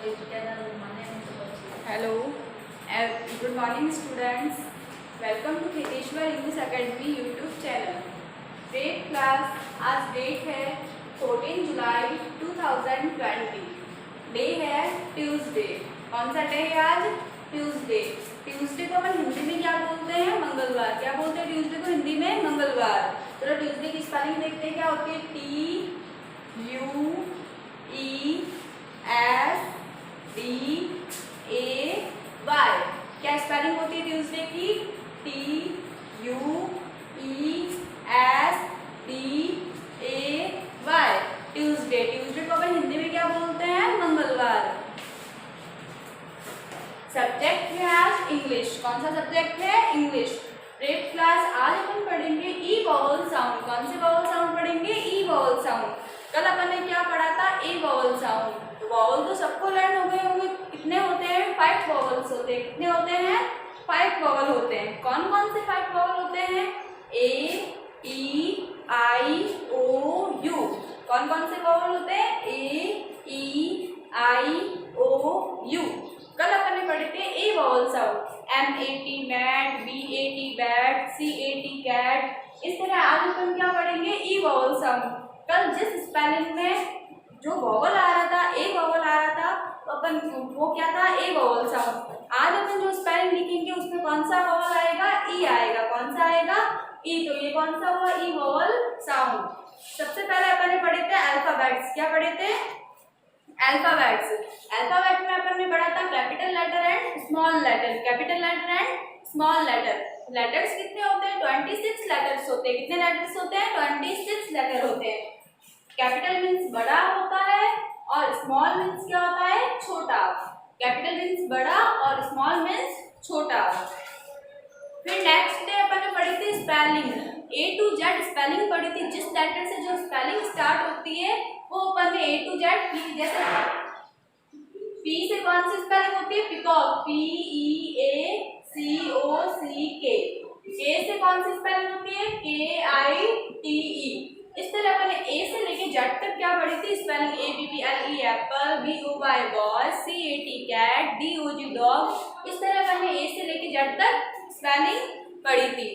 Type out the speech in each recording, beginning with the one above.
Hello, good morning students. Welcome to Kheteshwar English Academy YouTube channel. Grade class, आज date है 14 जुलाई 2020. Day है Tuesday. कौन सा day है आज? ट्यूसडे. ट्यूसडे को अपन हिंदी में क्या बोलते हैं? मंगलवार. क्या बोलते हैं ट्यूसडे को हिंदी में? मंगलवार. चलो ट्यूसडे की स्पेलिंग देखते हैं क्या होती है. TUESDAY. क्या स्पेलिंग होती है ट्यूसडे की? TUESDAY. ट्यूसडे. ट्यूसडे को अपन हिंदी में क्या बोलते हैं? मंगलवार. सब्जेक्ट है आज इंग्लिश. कौन सा सब्जेक्ट है? इंग्लिश. रेड क्लास, आज अपन पढ़ेंगे ई वॉवल साउंड. कौन से वॉवल साउंड पढ़ेंगे? E vowel sound. कल अपन ने क्या पढ़ा था? ए वॉवल साउंड. तो वॉवल तो सबको लर्न हो गए होंगे. कितने होते हैं? 5 वॉवल्स होते हैं. कितने होते हैं? 5 वॉवल होते हैं. कौन कौन से 5 वॉवल होते हैं? A, E, I, O, U. कौन कौन से वॉवल होते हैं? A, E, I, O, U. कल अपन ने पढ़े थे A vowel sound. MAT mat, BAT bat, CAT cat. इस तरह आज अपन क्या पढ़ेंगे? E vowel sound. कल जिस स्पेलिंग में जो वॉवल आ रहा था, ए वॉवल आ रहा था, तो अपन वो क्या था? ए वॉवल साउंड. आज अपन जो स्पेलिंग लिखेंगे उसमें कौन सा वॉवल आएगा? ई आएगा. कौन सा आएगा? ई. तो ये कौन सा हुआ? E vowel sound. सबसे पहले अपन ने पढ़े थे अल्फाबेट्स. क्या पढ़े थे? अल्फाबेट्स. अल्फाबेट में अपन ने पढ़ा था capital letter and small letter. Capital letter and small letter. Letters कितने होते हैं? 26 लेटर्स होते हैं. कितने लेटर्स होते हैं? 26 लेटर होते हैं. कैपिटल मीन्स बड़ा होता है और स्मॉल मीन्स क्या होता है? छोटा. कैपिटल मीन्स बड़ा और स्मॉल मीन्स छोटा. फिर नेक्स्ट डे अपन ने पढ़ी थी spelling. A to Z spelling पढ़ी थी. जिस लेटर से जो स्पेलिंग स्टार्ट होती है वो अपन ने A to Z की. जैसे P से कौन सी स्पेलिंग होती है? पीकॉक. PEACOCK. K से कौन सी स्पेलिंग होती है? KITE. इस तरह अपन ने A से लेके Z तक क्या पढ़ी थी? Spelling. APPLE apple, BOY boy, CAT cat, DOG dog. इस तरह अपन ने A से लेके Z तक स्पेलिंग पढ़ी थी.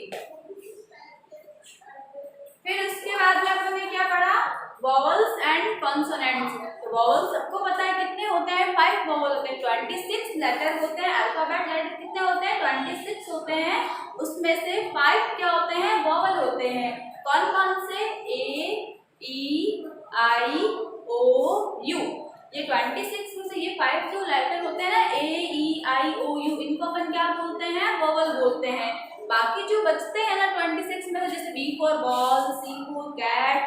फिर उसके बाद में अपन ने क्या पढ़ा? Vowels and consonants. तो वॉवल्स सबको पता है कितने होते हैं? 5 वॉवल होते हैं. 26 लेटर होते हैं. अल्फाबेट लेटर कितने होते हैं? 26 होते हैं. उसमें से 5 क्या होते हैं? वॉवल होते हैं. कौन कौन से? A, E, I, O, U. ये 26 में से ये 5 जो लेटर होते हैं ना, A, E, I, O, U, इनको अपन क्या बोलते हैं? वॉवल बोलते हैं. बाकी जो बचते हैं ना 26 में, जैसे B for ball, C for cat,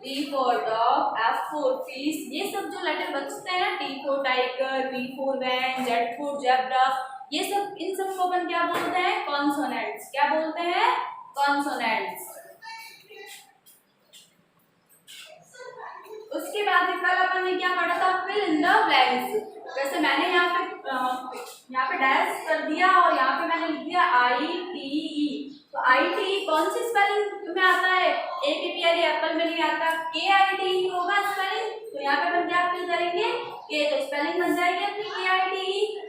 D for dog, F for fish, ये सब जो लेटर बचते हैं ना, T for tiger, V for van, Z for zebra, ये सब, इन सब को अपन क्या बोलते हैं? कॉन्सोनेंट्स. क्या बोलते हैं? कॉन्सोनेंट्स. उसके बाद कल अपन ने क्या पढ़ा था? Fill in the blanks. जैसे मैंने यहाँ पे डैश कर दिया और यहाँ पे मैंने लिख दिया ITE. तो ITE कौन सी स्पेलिंग में आता है? APPLE एप्पल में नहीं आता. KITE होगा स्पेलिंग. तो यहाँ पे अपन क्या फिल करेंगे? K. तो स्पेलिंग बन जाएगी अपनी KITE.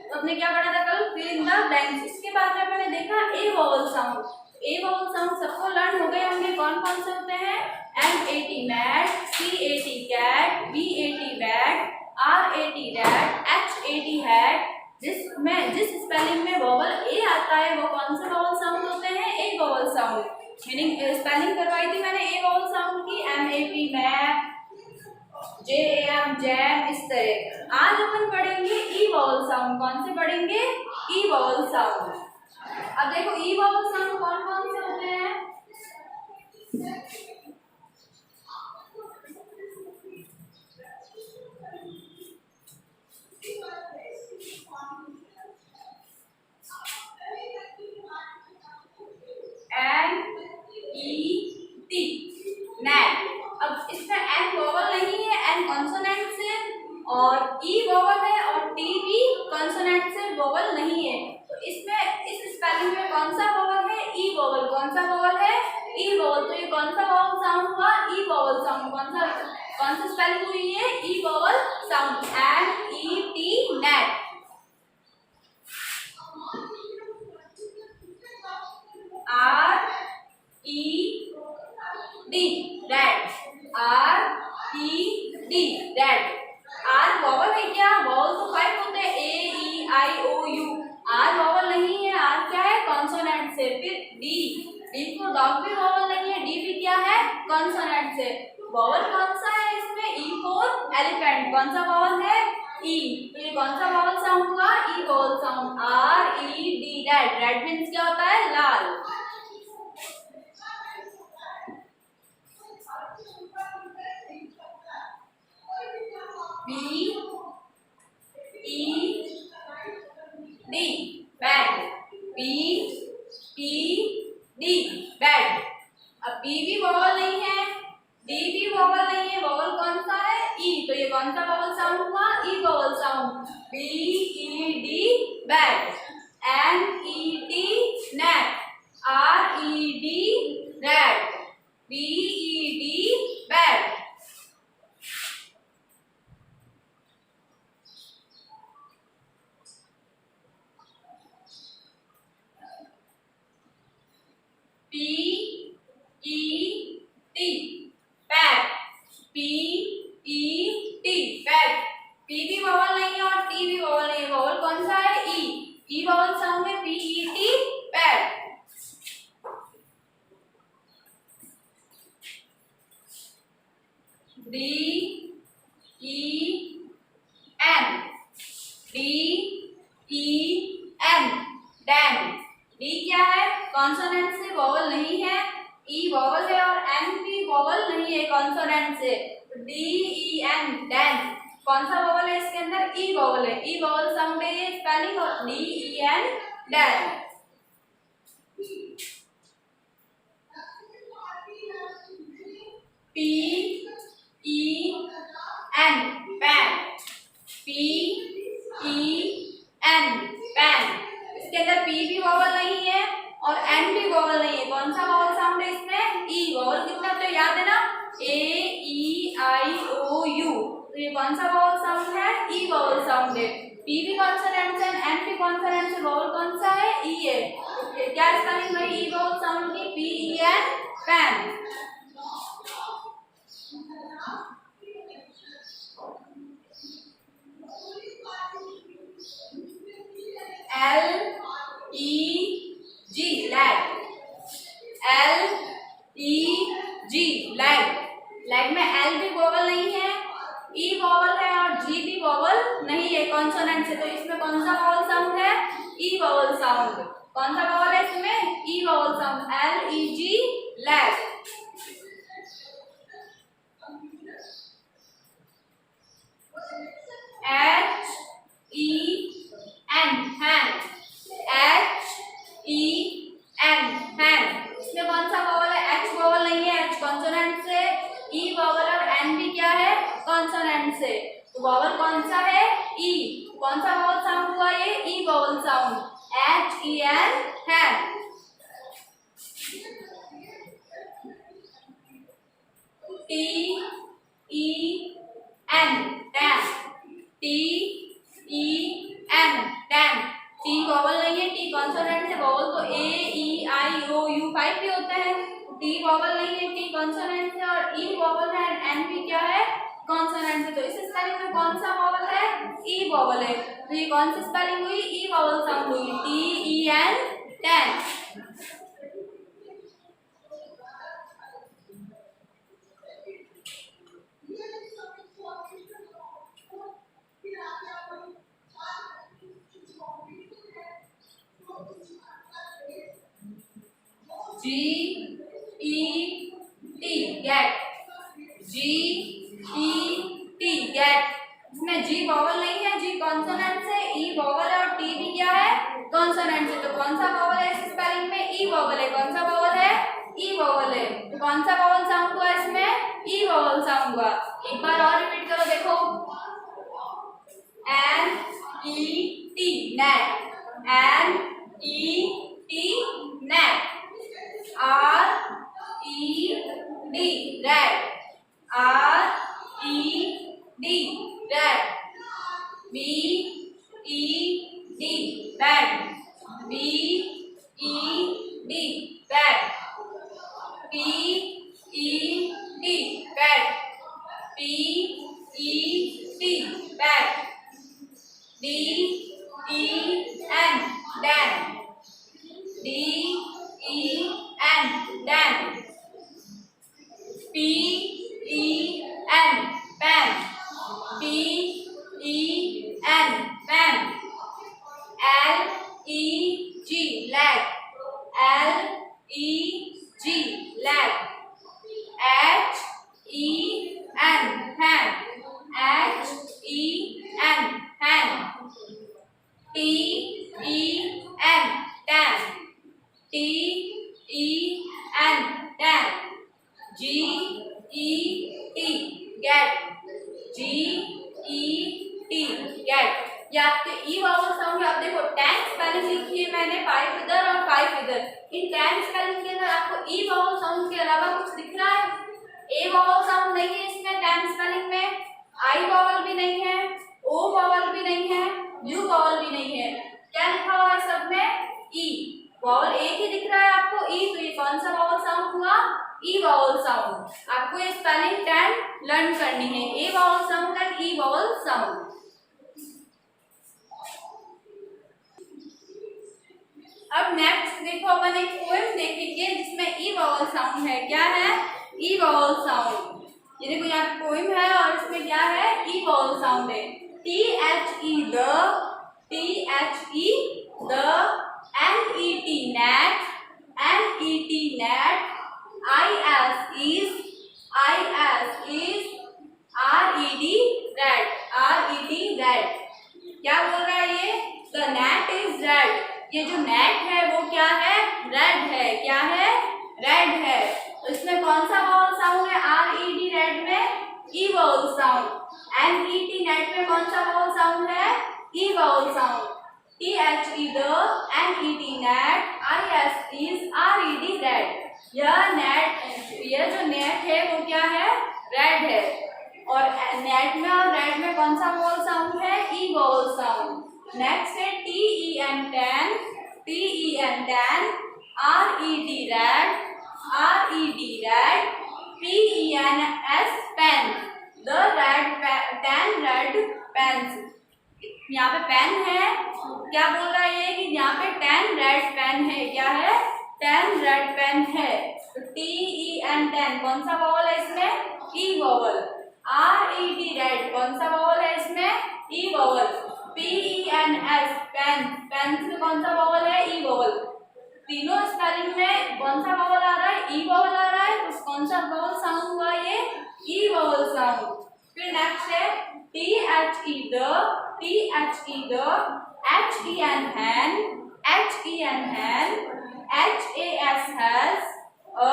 तो अपने क्या पढ़ा था कल? Fill in the blanks. इसके बाद में मैंने देखा A vowel sound. A vowel sound सबको लर्न हो गए होंगे. कौन कौन से होते हैं? MAT mat, CAT cat, BAT bat, RAT rat, HAT hat. जिस स्पेलिंग में वॉवल ए आता है वो कौन से वॉवल साउंड होते हैं? A vowel sound. Meaning spelling करवाई थी मैंने ए वॉवल साउंड की. MAP map, JAM jam. इस तरह आज अपन पढ़ेंगे ई वॉवल साउंड. कौन से पढ़ेंगे? E vowel sound. अब देखो ई वॉवल साउंड कौन कौन से होते हैं? NET net. अब इसमें N वॉवल नहीं है, N कॉन्सोनेंट से, और E वॉवल है, और T भी कॉन्सोनेंट से वॉवल नहीं है. तो इसमें इस स्पेलिंग में कौन सा वॉवल है? E vowel. कौन सा वॉवल है? E vowel. तो ये कौन सा वॉवल साउंड हुआ? E vowel sound. कौन सा स्पेलिंग हुई है? E vowel sound. NET consonant से। वॉवल कौन सा है इसमें? E for elephant. कौन सा वॉवल है? ई। तो ये कौन सा वॉवल साउंड हुआ? E vowel sound. R E D, red. Red means क्या होता है? लाल। B E D, bed. B E D, bed. अब बी भी वॉवल नहीं है, डी भी वॉवल नहीं है, वॉवल कौन सा है? ई। तो ये कौन सा वॉवल साउंड हुआ? E vowel sound. B E D, bed. N E T, net. R E D, red. B E D, bed. P E T, pet. P E T, pet. P भी vowel नहीं है और T भी vowel नहीं है, vowel कौन सा है? E। E वॉवल साउंड है P E T, PAT. D E N, D E N, Dan. D क्या है? कॉन्सोनेंट से, वॉवल नहीं है। ई वॉवल है और एन भी वॉवल नहीं है कॉन्सोनेंट से। D E N, den. कौन सा वॉवल है इसके अंदर? ई वॉवल है। ई वॉवल साउंड है ये स्पेलिंग, और D E N, den. P E N, pen. P E N, pen. इसके अंदर पी भी वॉवल नहीं है और एन भी वॉवल नहीं है। कौन सा वॉवल साउंड है इसमें? ई। वॉवल कितना तो याद है ना? A E I O U. तो ये कौन सा वॉवल साउंड है? ई वॉवल साउंड है। पी भी कॉन्सोनेंट है, एन भी कॉन्सोनेंट है, वॉवल कौन सा है? ई है। क्या स्पेलिंग है ई वॉवल साउंड की? P E N, pen. L E G, leg. L E G, leg. Leg में L भी वॉवल नहीं है, E वॉवल है और G भी वॉवल नहीं है कॉन्सोनेंट से। तो इसमें कौन सा वॉवल साउंड है? E vowel sound. कौन सा वॉवल है इसमें? E vowel sound. L E G, lag. H E N, hand. H E N, hand. इसमें कौन सा वॉवल है? H वॉवल नहीं है, H कॉन्सोनेंट से। E वॉवल और N भी क्या है? कॉन्सोनेंट से। तो वॉवल कौन सा है? E। कौन सा वॉवल साउंड हुआ ये? E vowel sound. H E N, hand. T E N, tan. T E N, tan. T vowel नहीं है, टी कॉन्सोनेंट से। वॉवल तो ए ई आई ओ यू 5 भी होते हैं। टी वॉवल नहीं है, टी कॉन्सोनेंट से, और ई वॉवल है, एन भी क्या है? कॉन्सोनेंट से। तो इस स्पेलिंग में कौन सा वॉवल है? ई वॉवल है। तो ये कौन सी स्पेलिंग हुई? ई वॉवल साउंड हुई। T E N, ten. G E T, get. G E T, get. इसमें G वॉवल नहीं है, G कॉन्सोनेंट से, E वॉवल है और T भी क्या है? कॉन्सोनेंट से। तो कौन सा वॉवल है इस स्पेलिंग में? E वॉवल है। कौन सा वॉवल है? E वॉवल है। तो कौन सा वॉवल साउंड हुआ इसमें? E वॉवल साउंड हुआ। एक बार और रिपीट करो, देखो। N E T, net. N E T, net. R E D, red. R E D, red. B E D, bat. B E D, bat. P E D, bat. P E D, bat. D E N, Dan. D E N, Dan. P ये आपके ई vowel sound. आप देखो 10 spelling लिखी है मैंने 5 इधर और 5 इधर। इन 10 स्पेलिंग के अंदर आपको ई वावल साउंड के अलावा कुछ दिख रहा है? ए वावल साउंड नहीं है इसमें 10 स्पेलिंग में, आई वावल भी नहीं है, ओ वावल भी नहीं है, यू वावल भी नहीं है। क्या लिखा हुआ है सब में? ई। वावल एक ही दिख रहा है आपको ई, तो ये कौन सा वावल साउंड हुआ? E vowel sound. आपको ये स्पेलिंग 10 लर्न करनी है, A vowel sound and E vowel sound. अब नेक्स्ट देखो अपन एक पोएम देखेंगे जिसमें ई वावल साउंड है। क्या है? E vowel sound. ये देखो यहाँ पे पोएम है और इसमें क्या है? ई वावल साउंड है। T H E the, T H E the, N E T net, N E T net, I S is, I S is, R E D red, R E D red. क्या बोल रहा है ये? The net is red. ये जो net है वो क्या है? रेड है। क्या है? रेड है। तो इसमें कौन सा वावल साउंड है? आर ई डी रेड में E vowel sound. N E T net में कौन सा वावल साउंड है? E vowel sound. T H E the, N E T net, I S is, R E D red. यह जो net है वो क्या है? रेड है। और नेट में और रेड में कौन सा वावल साउंड है? E vowel sound. नेक्स्ट है T E N ten, T E N ten, R E D red, R E D red, P E N S pen, the red ten red pens. यहाँ पे pen है। क्या बोल रहा है ये? कि यहाँ पे 10 रेड पेन है। क्या है? 10 रेड पेन है। तो टी ई एन टेन कौन सा वावल है इसमें? E vowel. R E D red कौन सा वावल है इसमें? E vowel. P E N S pen, pen में कौन सा वावल है? E vowel. तीनों स्पेलिंग में कौन सा वावल आ रहा है? ई वावल आ रहा है। तो कौन सा वावल साउंड हुआ ये? E vowel sound. फिर नेक्स्ट है T H E the, T H E the, H E N hen, H E N hen, H A S has, a,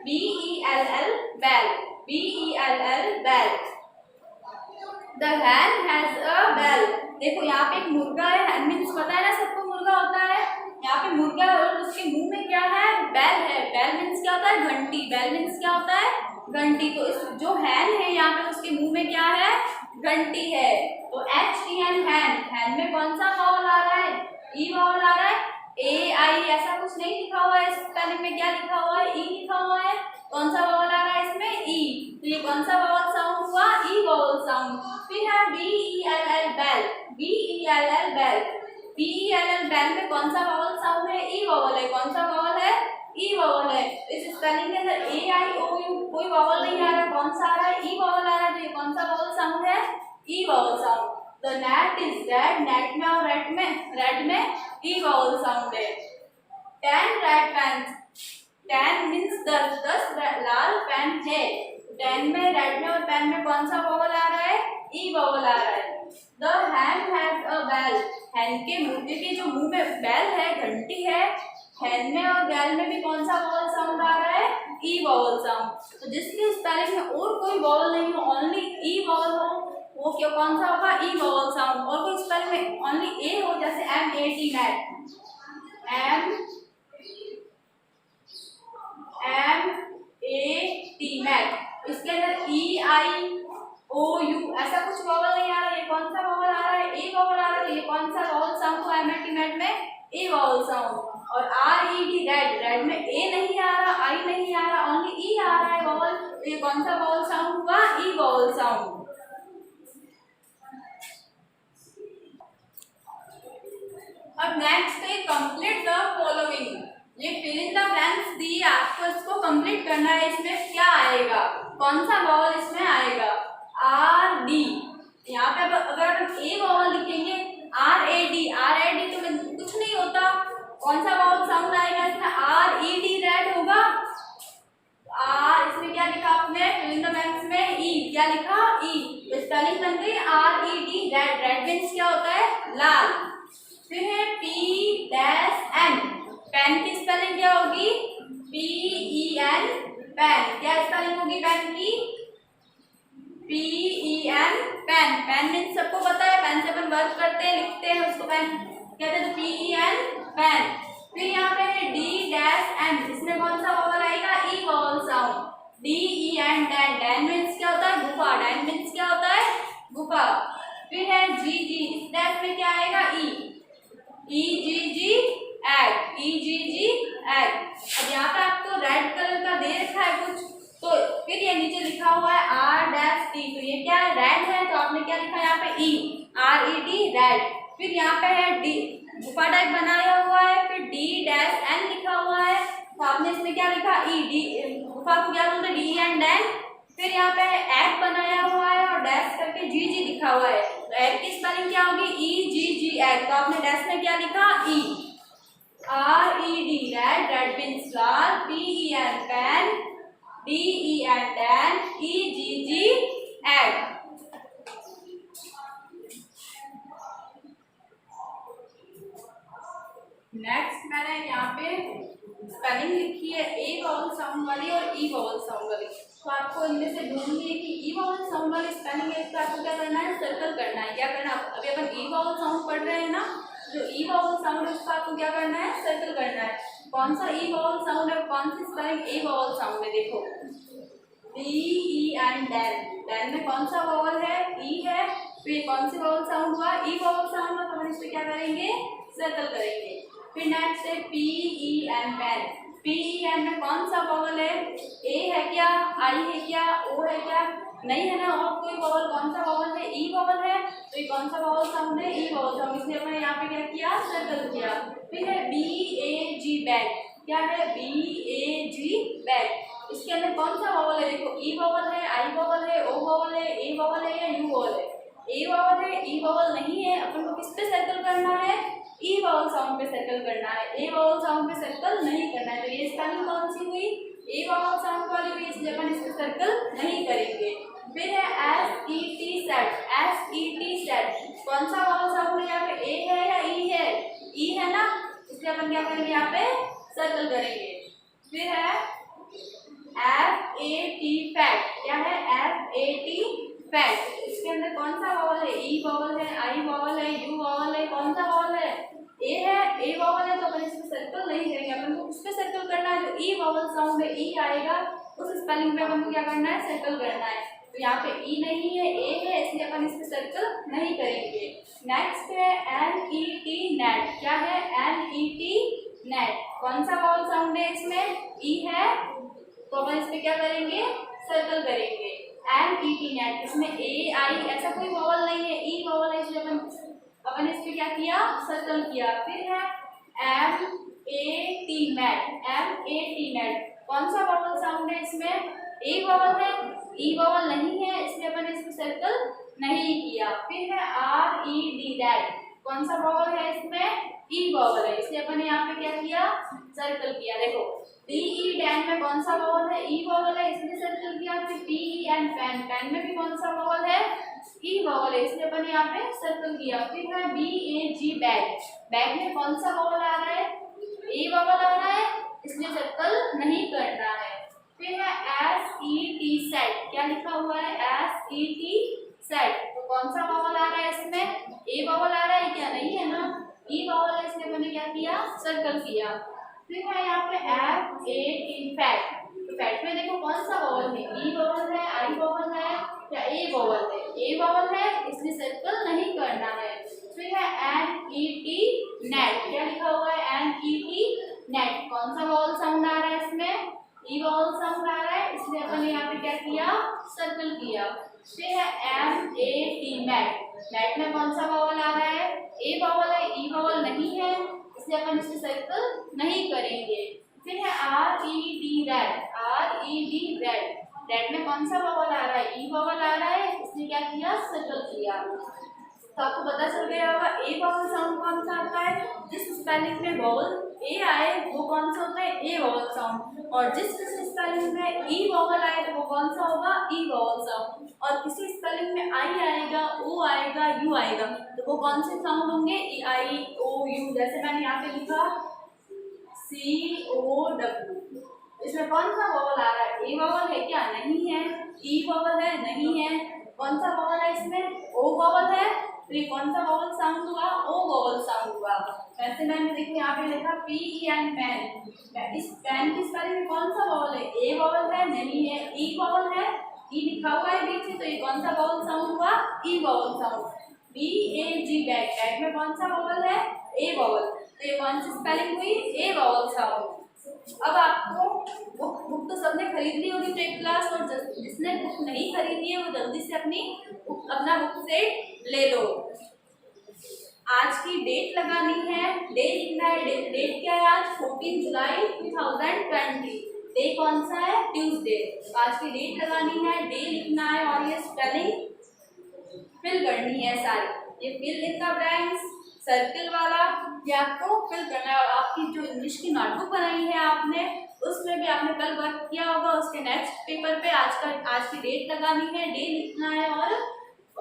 B E L L bell, B E L L bell. The hen has a bell. देखो यहाँ पे एक मुर्गा है। हैन means पता है ना सबको मुर्गा होता है। यहाँ पे मुर्गा है और उसके मुंह में क्या है? बेल है। बेल मीन्स क्या होता है? घंटी। बेल मीन्स क्या होता है? घंटी। तो इस जो हैन है यहाँ पे उसके मुंह में क्या है? घंटी है। तो एच ई एन हैन, हैन में कौन सा वावल आ रहा है? ई वावल आ रहा है। ए आई ऐसा कुछ नहीं लिखा हुआ है। इस स्पेलिंग में क्या लिखा हुआ है? ई लिखा हुआ है। कौन सा वावल आ रहा है इसमें? ई। तो ये कौन सा वावल साउंड हुआ? E vowel sound. फिर है B E L L bell, B E L L bell, B E L L bell में कौन सा वावल साउंड है? ई वावल है। कौन सा वावल है? ई वावल है। इस स्पेलिंग के अंदर ए आई ओ यू कोई वावल नहीं आ रहा। कौन सा आ रहा है? ई वावल आ रहा है। तो ये कौन सा वावल साउंड है? E vowel sound. The net is red, net में और रेड में ई वावल साउंड है। 10 रेड पेन्स, 10 मीन्स 10 लाल पेन है। 10 में, रेड में और पेन में कौन सा वावल आ रहा है? ई वावल आ रहा है। The hen has a bell, hen के मुर्गे के जो मुंह में बेल है, घंटी है। हैन में और बेल में भी कौन सा वावल साउंड आ रहा है? E vowel sound. तो जिसकी स्पेलिंग में और कोई वावल नहीं हो, ओनली ई वावल हो, वो क्या कौन सा होगा? E vowel sound. और कोई स्पेलिंग में ओनली ए हो, जैसे M A T net, M A T net. इसके अंदर ई आई ओ यू ऐसा कुछ वावल नहीं आ रहा। ये कौन सा वावल आ रहा है? ए वावल आ रहा है। ये कौन सा वावल साउंड हुआ? एम ए टी नेट में ए वावल साउंड। और are E D red, red में ए नहीं आ रहा, आई नहीं आ रहा, ओनली ई आ रहा है वावल। तो ये कौन सा वावल साउंड हुआ? E vowel sound. अब नेक्स्ट है कंप्लीट द फॉलोइंग। ये फिल इन द ब्लैंक्स दी, आपको इसको कंप्लीट करना है। इसमें क्या आएगा? कौन सा वावल इसमें आएगा? R D. यहाँ पे अगर हम ए वावल लिखेंगे R A D, R A D तो कुछ नहीं होता। कौन सा वावल साउंड आएगा इसमें? आर ई डी रेड होगा। आर इसमें क्या लिखा आपने फिल इन द ब्लैंक्स में? ई। क्या लिखा? ई। तो स्पेलिंग बन गई R E D red. Red means क्या होता है? लाल। फिर है पी डैश एन, पेन की स्पेलिंग क्या होगी? P E N, pen. क्या स्पेलिंग होगी पेन की? P E N, pen. Pen means सबको पता है, पेन से अपन वर्क करते पेन कहते हैं, तो PEN पेन। फिर यहाँ पे है D-M, इसमें कौन सा वॉवल आएगा? E vowel sound. DEN den, den means क्या होता है? गुफा। डैन मीन्स क्या होता है? गुफा। फिर है GG, इस डैश में क्या आएगा? ई। EGG egg, EGG egg. अब यहाँ पे आपको रेड कलर का दे रखा है कुछ, तो फिर ये नीचे लिखा हुआ है R-T, तो ये क्या है? रेड है, तो आपने क्या लिखा है यहाँ पे? E, RED red. फिर यहाँ पे है D, गुफा टाइप बनाया हुआ है, फिर D-N लिखा हुआ है, तो आपने इसमें क्या लिखा? E, D, गुफा को क्या बोलते हैं? D-N Dan. फिर यहाँ पे है एग बनाया हुआ है और डैश करके GG लिखा हुआ है, तो एग की स्पेलिंग क्या होगी? EGG egg. तो आपने डैश में क्या लिखा? E, RED red, red means लाल, PEN pen, DEN den, EGG egg. Next मैंने यहाँ पे स्पेलिंग लिखी है ए वॉवल साउंड वाली और ई वॉवल साउंड वाली, तो आपको इनमें से ढूंढनी है कि ई वॉवल साउंड वाली स्पेलिंग है, इसका आपको क्या करना है? सर्कल करना है। क्या करना है? अभी अपन ई वॉवल साउंड पढ़ रहे हैं ना, जो ई वॉवल साउंड है उसका आपको क्या करना है? सर्कल करना है। कौन सा ई वॉवल साउंड है, कौन सी स्पेलिंग ए वॉवल साउंड है? देखो DEN डैन, डैन में कौन सा वॉवल है? ई है, तो ये कौन सी वॉवल साउंड हुआ? ई वॉवल साउंड हुआ, तो हम इस पे क्या करेंगे? सर्कल करेंगे। फिर नेक्स्ट है PEN पेन, PEN में कौन सा वॉवल है? ए है क्या? आई है क्या? ओ है क्या? नहीं है ना, और कोई वॉवल। कौन सा वॉवल है? ई वॉवल है, तो ये कौन सा वॉवल साउंड है? ई वॉवल साउंड, इसलिए हमने यहाँ पे क्या किया? सर्कल किया। फिर है BAG बैग, क्या है? BAG बैग, इसके अंदर कौन सा वॉवल है? देखो ई वॉवल है, आई वॉवल है, ओ वॉवल है, ए वॉवल है या यू वॉवल है? ए वॉवल है, ई वॉवल नहीं है, अपन को किस पे सर्कल करना है? ई वॉवल साउंड पे सर्कल करना है, ए वॉवल साउंड पे सर्कल नहीं करना है। तो ये स्पेलिंग कौन सी हुई? ए वॉवल साउंड वाली हुई, इसलिए अपन इस पे सर्कल नहीं करेंगे। फिर है SET सेट, SET सेट, कौन सा वॉवल साउंड है? यहाँ पे ए है या ई है? ई है ना, इसलिए अपन क्या करेंगे? यहाँ पे सर्कल करेंगे। फिर है FAT फैट, क्या है? FAT फैट, इसके अंदर कौन सा वॉवल है? ई वॉवल है, आई वॉवल है, यू वॉवल है, कौन सा वॉवल है? ए है, ए वॉवल है, तो अपन इस पे सर्कल नहीं करेंगे, अपन को उस पे सर्कल करना है जो ई वॉवल साउंड है, ई आएगा उस स्पेलिंग पे अपन को क्या करना है? सर्कल करना है। तो यहाँ पे ई नहीं है, ए है, इसलिए अपन इस पे सर्कल नहीं करेंगे। नेक्स्ट है NET नेट, क्या है? NET नेट, कौन सा वॉवल साउंड है इसमें? ई है, तो अपन इस पे क्या करेंगे? सर्कल करेंगे। NET नेट, इसमें ए आई ऐसा कोई वॉवल नहीं है, ई वॉवल है, इसलिए अपन इस पे क्या किया? सर्कल किया। फिर है MAT मैट, MAT मैट, कौन सा वॉवल साउंड है इसमें? ए वॉवल है, ई वॉवल नहीं है, इसलिए अपन इस पे सर्कल नहीं किया। फिर है RED रेड, कौन सा वॉवल है इसमें? ई वॉवल है, इसलिए अपन यहाँ पे क्या किया? सर्कल किया। देखो DE डैन में कौन सा वॉवल है? ई वॉवल है, इसलिए सर्कल किया। फिर PEN पेन, पेन में भी कौन सा वॉवल है? ई वॉवल है, इसलिए अपन यहाँ पे सर्कल किया। फिर है BAG बैग, बैग में कौन सा वॉवल आ रहा है? ए वॉवल आ रहा है, इसलिए सर्कल नहीं करना है। फिर है SET सेट, क्या लिखा हुआ है? SET सेट, तो कौन सा वॉवल आ रहा है इसमें? ए वॉवल आ रहा है क्या? नहीं है ना, ई वॉवल है, इसलिए मैंने क्या किया? सर्कल किया। फिर है यहाँ पे FAT फैट, तो फैट में देखो कौन सा वॉवल है? ई वॉवल है, आई वॉवल है या ए वॉवल है? ए वॉवल है, इसलिए सर्कल नहीं करना है। फिर है NET नेट, क्या लिखा हुआ है? NET नेट, कौन सा वॉवल साउंड आ रहा है इसमें? ई वॉवल साउंड आ रहा है, इसलिए अपन ने यहाँ पे क्या किया? सर्कल किया। फिर है MAT मैट, मैट में कौन सा वॉवल आ रहा है? ए वॉवल है, ई वॉवल नहीं है, इसलिए अपन इससे सर्कल नहीं करेंगे। फिर है RED red, RED red, red में कौन सा वॉवल आ रहा है? ई वॉवल आ रहा है, इसलिए क्या किया? सर्कल किया। तो आपको पता चल गया होगा ए वॉवल साउंड कौन सा आता है? जिस स्पेलिंग में वॉवल ए आए वो कौन सा होता है? A vowel sound. और जिस किसी स्पेलिंग में ई वॉवल आए तो वो कौन सा होगा? ई वॉवल साउंड। और किसी स्पेलिंग में आई आएगा, ओ आएगा, यू आएगा, तो वो कौन से साउंड होंगे? ई आई ओ यू। जैसे मैंने यहाँ पे लिखा COW, इसमें कौन सा वॉवल आ रहा है? ए वॉवल है क्या? नहीं है। ई वॉवल है? नहीं है। कौन सा वॉवल है इसमें? ओ वॉवल है, तो ये कौन सा वॉवल साउंड हुआ? ओ वॉवल साउंड हुआ। वैसे मैंने देखिए यहाँ पे लिखा पी ई एन पेन, इस पेन की स्पेलिंग में कौन सा वॉवल है? ए वॉवल है? नहीं है। ई वॉवल है, ई लिखा हुआ है बीच में, तो ये कौन सा वॉवल साउंड हुआ? E vowel sound. बी ए जी बैग, बैग में कौन सा वॉवल है? ए वॉवल, तो ये कौन सी स्पेलिंग हुई? ए वॉवल साउंड। अब आपको बुक तो सबने खरीद ली होगी टेक क्लास, और जिसने बुक नहीं खरीदी है वो जल्दी से अपना बुक से ले लो। आज की डेट लगानी है, डे लिखना है। डेट क्या है आज? 14 जुलाई 2020। डे कौन सा है? ट्यूसडे। आज की डेट लगानी है, डे लिखना है, और ये स्पेलिंग फिल करनी है सारी। ये fill in the blanks circle वाला ये आपको फिल करना है। और आपकी जो इंग्लिश की नोटबुक बनाई है आपने, उसमें भी आपने कल वर्क किया होगा, उसके नेक्स्ट पेपर पे आज की डेट लगानी है, डे लिखना है, और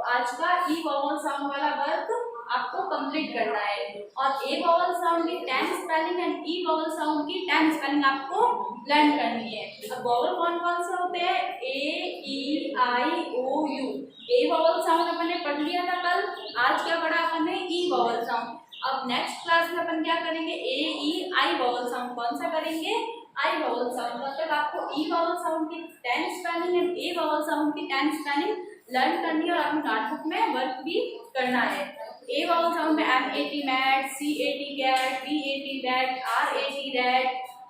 आज का ई वॉवल साउंड वाला वर्क आपको कंप्लीट करना है। और ए वॉवल साउंड की 10 spelling and E vowel sound की 10 स्पेलिंग आपको लर्न करनी है। अब वॉवल कौन कौन से होते हैं? A E I O you. A vowel sound अपन ने पढ़ लिया था कल। आज क्या पढ़ा अपन ने? ई वॉवल साउंड। अब नेक्स्ट क्लास में अपन क्या करेंगे? ए ई आई वॉवल साउंड। कौन सा करेंगे? आई वॉवल साउंड। तब तक आपको ई वॉवल साउंड की 10 spelling and A vowel sound की 10 स्पेलिंग लर्न करनी है, और अपनी नोटबुक में वर्क भी करना है। ए वॉवल साउंड में M A T mat, C A T cat, B A T bat, R A T rat,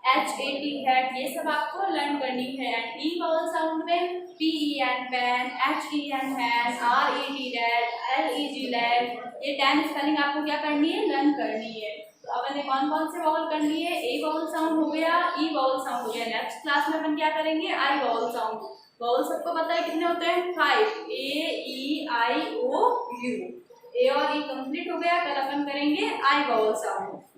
H A T hat, ये सब आपको लर्न करनी है। एंड ई वॉवल साउंड में P E N pen, H E N hen, R A T rat, L E G let, ये 10 spelling आपको क्या करनी है? लर्न करनी है। तो अपन ने कौन कौन से वॉवल करनी है? ए वॉवल साउंड हो गया, ई वॉवल साउंड हो गया। नेक्स्ट क्लास में अपन क्या करेंगे? आई वॉवल साउंड। वॉवल सबको पता है कितने होते हैं? 5। ए ई आई ओ यू। ए और ई कंप्लीट हो गया। कल अपन करेंगे आई वॉवल साउंड।